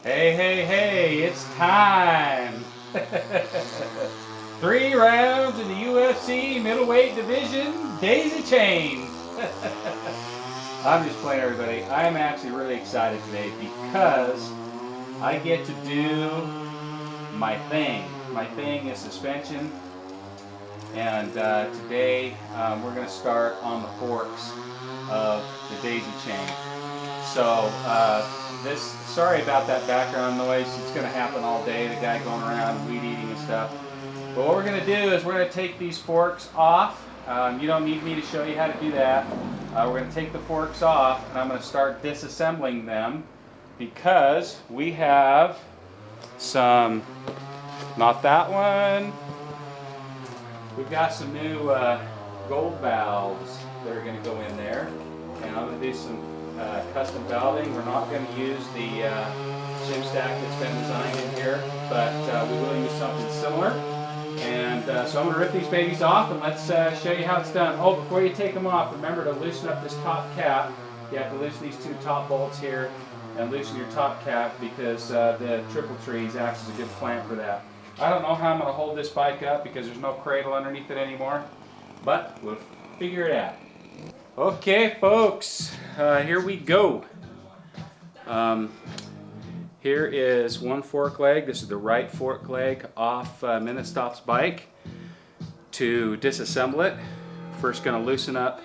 Hey, hey, hey, it's time! 3 rounds in the UFC middleweight division, daisy chains. I'm just playing, everybody. I am actually really excited today because I get to do my thing. My thing is suspension, and today we're going to start on the forks of the daisy chain. So sorry about that background noise. It's going to happen all day. The guy going around weed eating and stuff. But what we're going to do is we're going to take these forks off. You don't need me to show you how to do that. We're going to take the forks off, and I'm going to start disassembling them because we have some, not that one. We've got some new gold valves that are going to go in there, and I'm going to do some custom valving. We're not going to use the shim stack that's been designed in here, but we will use something similar. And so I'm going to rip these babies off, and let's show you how it's done. Oh, before you take them off, remember to loosen up this top cap. You have to loosen these 2 top bolts here and loosen your top cap because the triple trees acts as a good clamp for that. I don't know how I'm going to hold this bike up because there's no cradle underneath it anymore, but we'll figure it out. Okay, folks, here we go. Here is one fork leg. This is the right fork leg off MinitStops bike. To disassemble it, first going to loosen up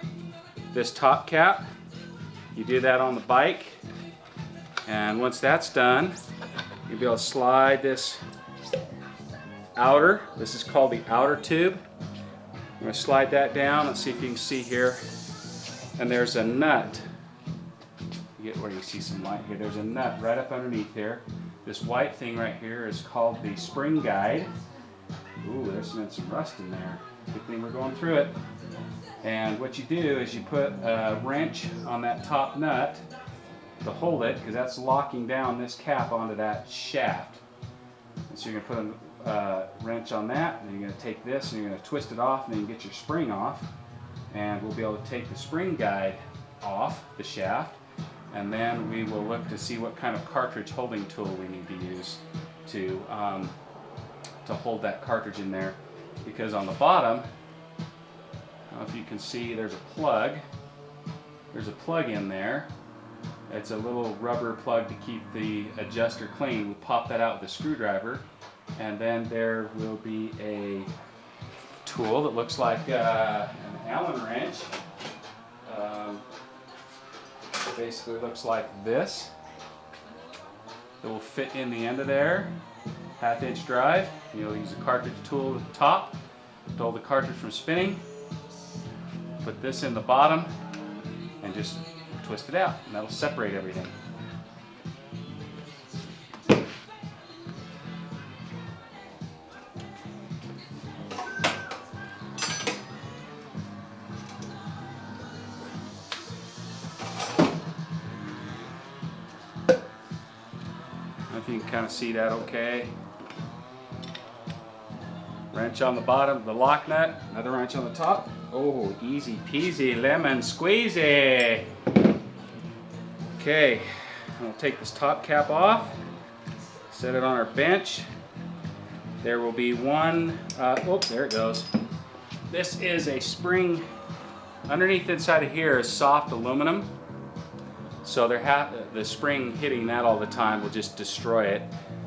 this top cap. You do that on the bike, and once that's done, you'll be able to slide this outer. This is called the outer tube. I'm going to slide that down. Let's see if you can see here. And there's a nut. You get where you see some light here. There's a nut right up underneath here. This white thing right here is called the spring guide. Ooh, there's some rust in there. Good thing we're going through it. And what you do is you put a wrench on that top nut to hold it, because that's locking down this cap onto that shaft. And so you're going to put a wrench on that, and then you're going to take this and you're going to twist it off, and then you get your spring off. And we'll be able to take the spring guide off the shaft, and then we will look to see what kind of cartridge holding tool we need to use to hold that cartridge in there. Because on the bottom, I don't know if you can see, there's a plug. There's a plug in there. It's a little rubber plug to keep the adjuster clean. We pop that out with a screwdriver, and then there will be a tool that looks like an Allen wrench. It basically looks like this. It will fit in the end of there. 1/2-inch drive. You'll use a cartridge tool at the top to hold the cartridge from spinning. Put this in the bottom and just twist it out, and that'll separate everything. If you can kind of see that okay. Wrench on the bottom, the lock nut, another wrench on the top. Oh, easy peasy lemon squeezy. Okay, we'll take this top cap off, set it on our bench. There will be one, oh, there it goes. This is a spring. Underneath inside of here is soft aluminum. So the spring hitting that all the time will just destroy it.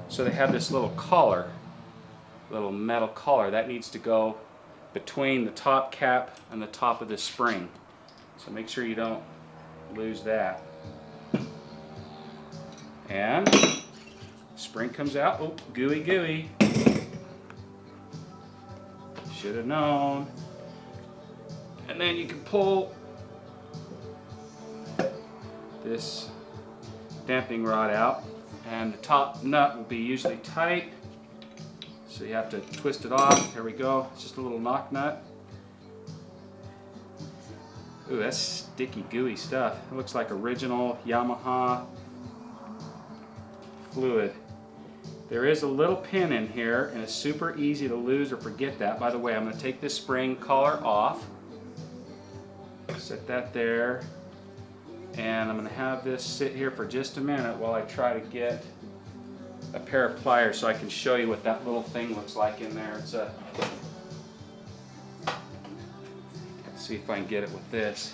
So they have this little collar, little metal collar, that needs to go between the top cap and the top of the spring. So make sure you don't lose that. And spring comes out. Oh, gooey gooey. Should have known. And then you can pull this damping rod out, and the top nut will be usually tight, so you have to twist it off. There we go. It's just a little knock nut. Ooh, that's sticky, gooey stuff. It looks like original Yamaha fluid. There is a little pin in here, and it's super easy to lose or forget that. By the way, I'm going to take this spring collar off, set that there, and I'm going to have this sit here for just a minute while I try to get a pair of pliers so I can show you what that little thing looks like in there. It's a, let's see if I can get it with this.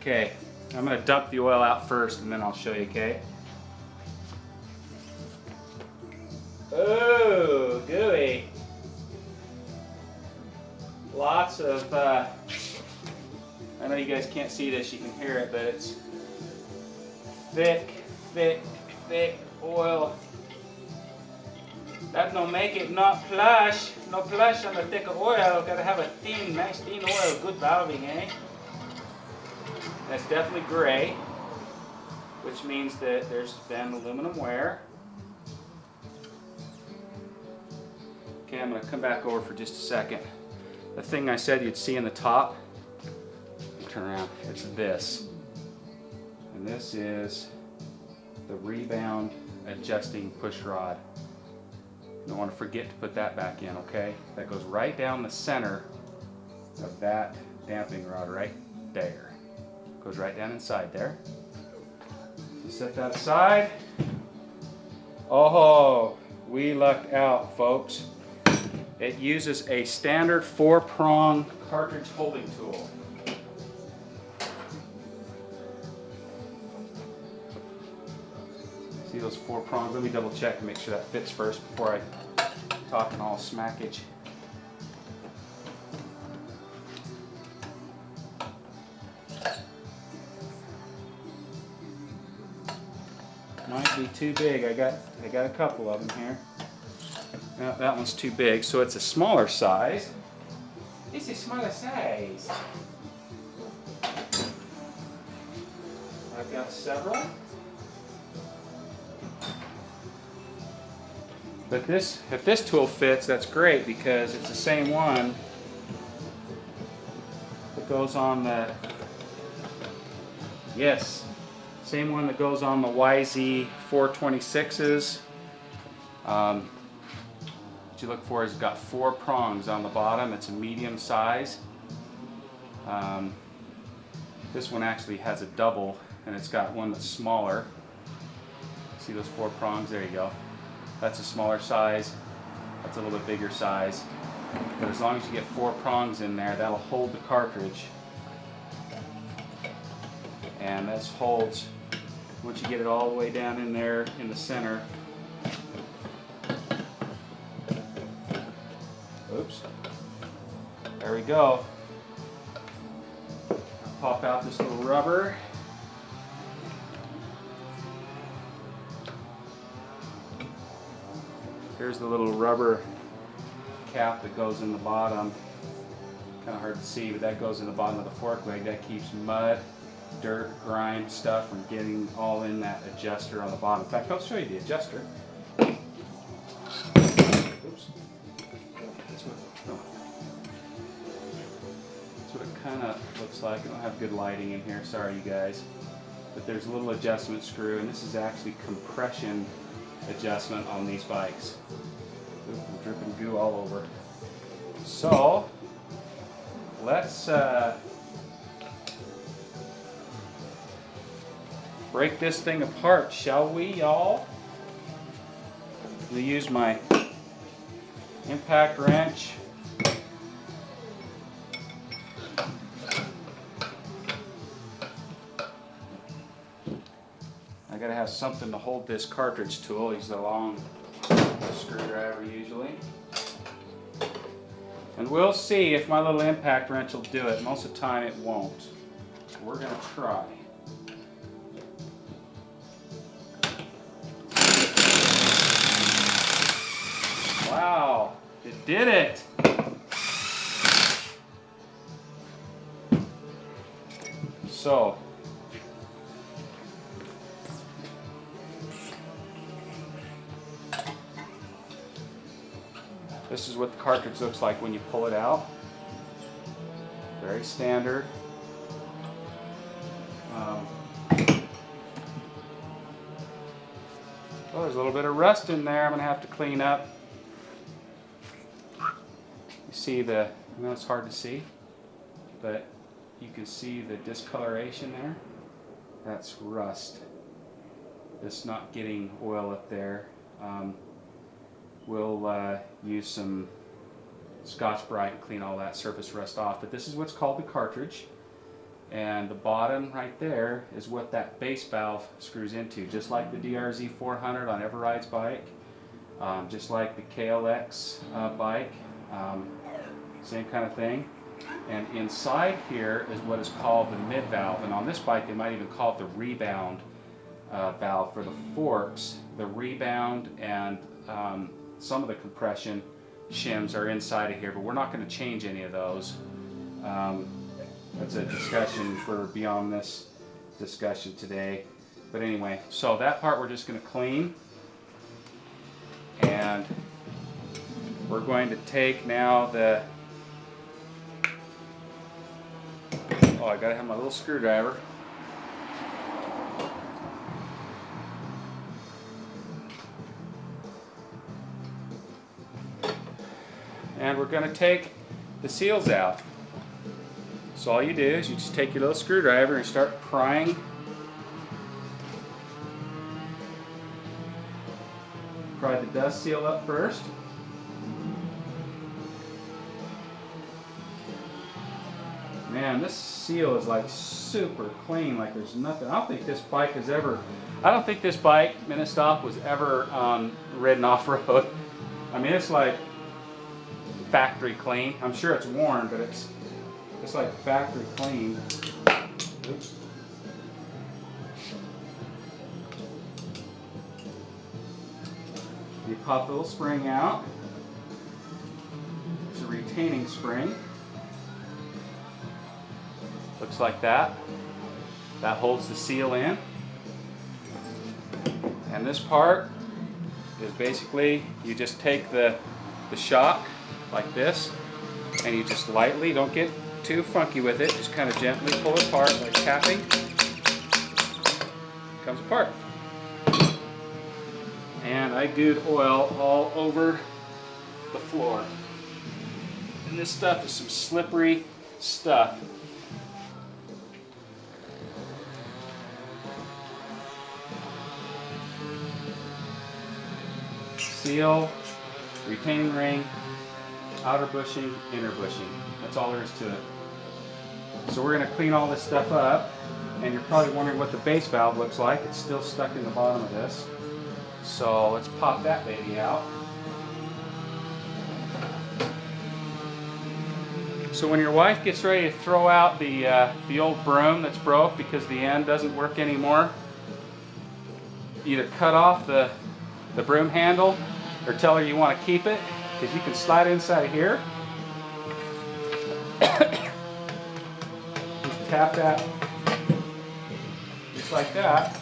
Okay, I'm going to dump the oil out first and then I'll show you, okay? Oh, gooey. Lots of, I know you guys can't see this, you can hear it, but it's thick, thick, thick oil. That don't make it not plush. No plush on the thick oil. Gotta have a thin, nice thin oil, good valving, eh? That's definitely gray, which means that there's been aluminum wear. Okay, I'm going to come back over for just a second. The thing I said you'd see in the top, turn around, it's this. And this is the rebound adjusting push rod. You don't want to forget to put that back in, okay? That goes right down the center of that damping rod right there. Goes right down inside there. So set that aside. Oh, we lucked out, folks. It uses a standard 4-prong cartridge holding tool. See those 4 prongs? Let me double check and make sure that fits first before I talk all smackage. Might be too big. I got a couple of them here. No, that one's too big, so it's a smaller size. It's a smaller size. I've got several. But if this tool fits, that's great because it's the same one that goes on the, yes, same one that goes on the YZ 426s. What you look for is it's got 4 prongs on the bottom. It's a medium size. This one actually has a double, and it's got one that's smaller. See those 4 prongs? There you go. That's a smaller size. That's a little bit bigger size. But as long as you get 4 prongs in there, that'll hold the cartridge. And this holds, once you get it all the way down in there in the center. Oops. There we go. Pop out this little rubber. Here's the little rubber cap that goes in the bottom. Kind of hard to see, but that goes in the bottom of the fork leg. That keeps mud, dirt, grime, stuff from getting all in that adjuster on the bottom. In fact, I'll show you the adjuster. Oops. That's what it kind of looks like. I don't have good lighting in here, sorry you guys. But there's a little adjustment screw, and this is actually compression adjustment on these bikes. Oop, I'm dripping goo all over. So, let's break this thing apart, shall we, y'all? I'm going to use my impact wrench. I gotta have something to hold this cartridge tool. Use a long screwdriver usually. And we'll see if my little impact wrench will do it. Most of the time it won't. So we're gonna try. Wow, it did it! So, this is what the cartridge looks like when you pull it out. Very standard. Oh, there's a little bit of rust in there I'm going to have to clean up. You see the, I know it's hard to see, but you can see the discoloration there. That's rust. Just not getting oil up there. We'll use some Scotch-Brite and clean all that surface rust off. But this is what's called the cartridge. And the bottom right there is what that base valve screws into, just like the DRZ400 on Everride's bike, just like the KLX bike, same kind of thing. And inside here is what is called the mid valve, and on this bike they might even call it the rebound valve for the forks. The rebound and some of the compression shims are inside of here, but we're not going to change any of those. That's a discussion for beyond this discussion today. But anyway, so that part we're just going to clean. And we're going to take now the... Oh, I gotta have my little screwdriver. And we're going to take the seals out. So all you do is you just take your little screwdriver and start prying. Pry the dust seal up first. Man, this seal is like super clean, like there's nothing. I don't think this bike, MinitStop, was ever ridden off-road. I mean, it's like factory clean. I'm sure it's worn, but it's like factory clean. Oops. You pop the little spring out. It's a retaining spring. Looks like that. That holds the seal in. And this part is basically, you just take the shock like this, and you just lightly, don't get too funky with it, just kind of gently pull it apart like tapping. It comes apart. And I gooed oil all over the floor. And this stuff is some slippery stuff. Seal, retaining ring, outer bushing, inner bushing. That's all there is to it. So we're going to clean all this stuff up, and you're probably wondering what the base valve looks like. It's still stuck in the bottom of this. So let's pop that baby out. So when your wife gets ready to throw out the old broom that's broke because the end doesn't work anymore, either cut off the broom handle or tell her you want to keep it, because you can slide it inside of here. Just tap that just like that,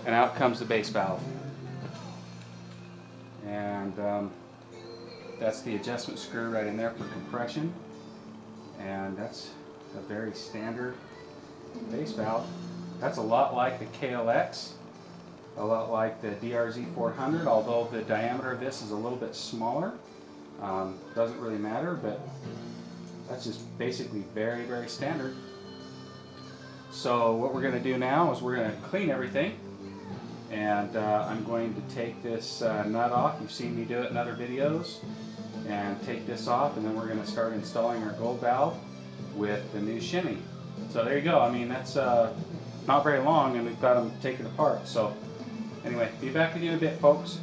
and out comes the base valve. And that's the adjustment screw right in there for compression, and that's a very standard base valve. That's a lot like the KLX, a lot like the DRZ400, although the diameter of this is a little bit smaller. Doesn't really matter, but that's just basically very, very standard. So what we're going to do now is we're going to clean everything, and I'm going to take this nut off. You've seen me do it in other videos, and take this off, and then we're going to start installing our gold valve with the new shimmy. So there you go. I mean, that's not very long, and we've got them taken apart. So anyway, be back with you in a bit, folks.